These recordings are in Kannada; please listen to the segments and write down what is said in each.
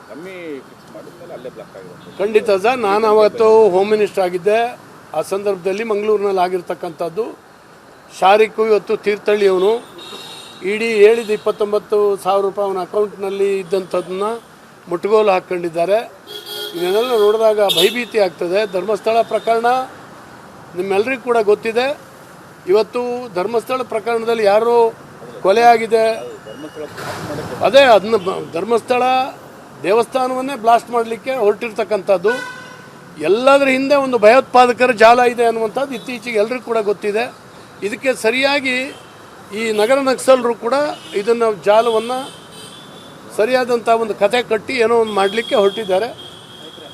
ಕಮ್ಮಿ ಫಿಕ್ಸ್ ಮಾಡಿದ್ಮೇಲೆ ಅಲ್ಲೇ ಬ್ಲಾಕ್ ಆಗಿರುತ್ತೆ. ಖಂಡಿತ ಸರ್, ನಾನು ಅವತ್ತು ಹೋಮ್ ಮಿನಿಸ್ಟರ್ ಆಗಿದ್ದೆ. ಆ ಸಂದರ್ಭದಲ್ಲಿ ಮಂಗಳೂರಿನಲ್ಲಿ ಆಗಿರ್ತಕ್ಕಂಥದ್ದು. ಶಾರಿಕು ಇವತ್ತು ತೀರ್ಥಹಳ್ಳಿಯವನು ಇಡೀ ಹೇಳಿದ 29,000 ರೂಪಾಯಿ ಅವನ ಅಕೌಂಟ್ನಲ್ಲಿ ಇದ್ದಂಥದ್ದನ್ನ ಮುಟ್ಟುಗೋಲು ಹಾಕ್ಕೊಂಡಿದ್ದಾರೆ. ಇದನ್ನೆಲ್ಲ ನೋಡಿದಾಗ ಭಯಭೀತಿ ಆಗ್ತದೆ. ಧರ್ಮಸ್ಥಳ ಪ್ರಕರಣ ನಿಮ್ಮೆಲ್ಲರಿಗೂ ಕೂಡ ಗೊತ್ತಿದೆ. ಇವತ್ತು ಧರ್ಮಸ್ಥಳ ಪ್ರಕರಣದಲ್ಲಿ ಯಾರು ಕೊಲೆ ಆಗಿದೆ, ಅದೇ ಅದನ್ನ ಧರ್ಮಸ್ಥಳ ದೇವಸ್ಥಾನವನ್ನೇ ಬ್ಲಾಸ್ಟ್ ಮಾಡಲಿಕ್ಕೆ ಹೊರಟಿರ್ತಕ್ಕಂಥದ್ದು. ಎಲ್ಲದರ ಹಿಂದೆ ಒಂದು ಭಯೋತ್ಪಾದಕರ ಜಾಲ ಇದೆ ಅನ್ನುವಂಥದ್ದು ಇತ್ತೀಚೆಗೆ ಎಲ್ಲರಿಗೂ ಕೂಡ ಗೊತ್ತಿದೆ. ಇದಕ್ಕೆ ಸರಿಯಾಗಿ ಈ ನಗರ ನಕ್ಸಲರು ಕೂಡ ಇದನ್ನು ಜಾಲವನ್ನು ಸರಿಯಾದಂಥ ಒಂದು ಕತೆ ಕಟ್ಟಿ ಏನೋ ಒಂದು ಮಾಡಲಿಕ್ಕೆ ಹೊರಟಿದ್ದಾರೆ.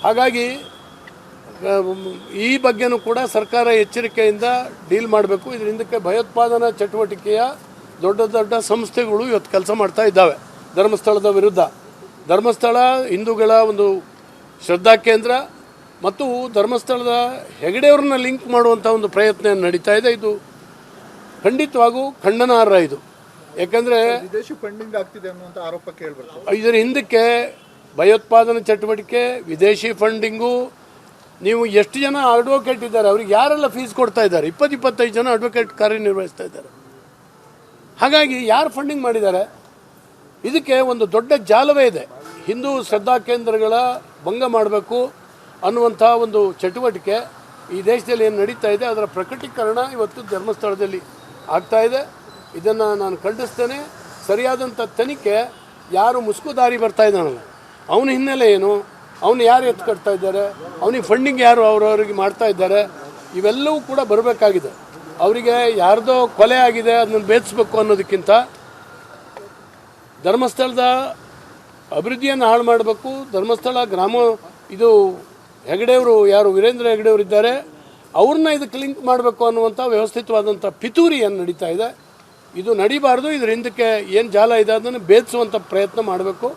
ಹಾಗಾಗಿ ಈ ಬಗ್ಗೆನೂ ಕೂಡ ಸರ್ಕಾರ ಎಚ್ಚರಿಕೆಯಿಂದ ಡೀಲ್ ಮಾಡಬೇಕು. ಇದರಿಂದಕ್ಕೆ ಭಯೋತ್ಪಾದನಾ ಚಟುವಟಿಕೆಯ ದೊಡ್ಡ ದೊಡ್ಡ ಸಂಸ್ಥೆಗಳು ಇವತ್ತು ಕೆಲಸ ಮಾಡ್ತಾ ಇದ್ದಾವೆ ಧರ್ಮಸ್ಥಳದ ವಿರುದ್ಧ. ಧರ್ಮಸ್ಥಳ ಹಿಂದೂಗಳ ಒಂದು ಶ್ರದ್ಧಾ ಕೇಂದ್ರ ಮತ್ತು ಧರ್ಮಸ್ಥಳದ ಹೆಗಡೆಯವ್ರನ್ನ ಲಿಂಕ್ ಮಾಡುವಂಥ ಒಂದು ಪ್ರಯತ್ನ ನಡೀತಾ ಇದೆ. ಇದು ಖಂಡಿತವಾಗೂ ಖಂಡನಾರ್ಹ. ಇದು ಯಾಕಂದರೆ ವಿದೇಶಿ ಫಂಡಿಂಗ್ ಆಗ್ತಿದೆ ಅನ್ನುವಂಥ ಆರೋಪ ಕೇಳಿಬರ್ತದೆ. ಇದರ ಹಿಂದಕ್ಕೆ ಭಯೋತ್ಪಾದನಾ ಚಟುವಟಿಕೆ, ವಿದೇಶಿ ಫಂಡಿಂಗು. ನೀವು ಎಷ್ಟು ಜನ ಅಡ್ವೊಕೇಟ್ ಇದ್ದಾರೆ, ಅವ್ರಿಗೆ ಯಾರೆಲ್ಲ ಫೀಸ್ ಕೊಡ್ತಾ ಇದ್ದಾರೆ? 20-25 ಜನ ಅಡ್ವೊಕೇಟ್ ಕಾರ್ಯನಿರ್ವಹಿಸ್ತಾ ಇದ್ದಾರೆ. ಹಾಗಾಗಿ ಯಾರು ಫಂಡಿಂಗ್ ಮಾಡಿದ್ದಾರೆ? ಇದಕ್ಕೆ ಒಂದು ದೊಡ್ಡ ಜಾಲವೇ ಇದೆ. ಹಿಂದೂ ಶ್ರದ್ಧಾ ಕೇಂದ್ರಗಳ ಭಂಗ ಮಾಡಬೇಕು ಅನ್ನುವಂಥ ಒಂದು ಚಟುವಟಿಕೆ ಈ ದೇಶದಲ್ಲಿ ಏನು ನಡೀತಾ ಇದೆ, ಅದರ ಪ್ರಕಟೀಕರಣ ಇವತ್ತು ಧರ್ಮಸ್ಥಳದಲ್ಲಿ ಆಗ್ತಾ ಇದೆ. ಇದನ್ನು ನಾನು ಖಂಡಿಸ್ತೇನೆ. ಸರಿಯಾದಂಥ ತನಿಖೆ, ಯಾರು ಮುಸುಕುದಾರಿ ಬರ್ತಾ ಇದ್ದಾನಲ್ಲ ಅವನ ಹಿನ್ನೆಲೆ ಏನು, ಅವನು ಯಾರು ಎತ್ಕಟ್ತಾ ಇದ್ದಾರೆ, ಅವನಿಗೆ ಫಂಡಿಂಗ್ ಯಾರು ಅವರವರಿಗೆ ಮಾಡ್ತಾ ಇದ್ದಾರೆ, ಇವೆಲ್ಲವೂ ಕೂಡ ಬರಬೇಕಾಗಿದೆ. ಅವರಿಗೆ ಯಾರ್ದೋ ಕೊಲೆ ಆಗಿದೆ ಅದನ್ನು ಭೇದಿಸಬೇಕು ಅನ್ನೋದಕ್ಕಿಂತ ಧರ್ಮಸ್ಥಳದ ಅಭಿವೃದ್ಧಿಯನ್ನು ಹಾಳು ಮಾಡಬೇಕು. ಧರ್ಮಸ್ಥಳ ಗ್ರಾಮ ಇದು ಹೆಗಡೆಯವರು ಯಾರು ವೀರೇಂದ್ರ ಹೆಗಡೆಯವರು ಇದ್ದಾರೆ, ಅವ್ರನ್ನ ಇದಕ್ಕೆ ಲಿಂಕ್ ಮಾಡಬೇಕು ಅನ್ನುವಂಥ ವ್ಯವಸ್ಥಿತವಾದಂಥ ಪಿತೂರಿ ಏನು ನಡೀತಾ ಇದೆ, ಇದು ನಡಿಬಾರ್ದು. ಇದರ ಹಿಂದಕ್ಕೆ ಏನು ಜಾಲ ಇದೆ ಅದನ್ನು ಭೇದಿಸುವಂಥ ಪ್ರಯತ್ನ ಮಾಡಬೇಕು.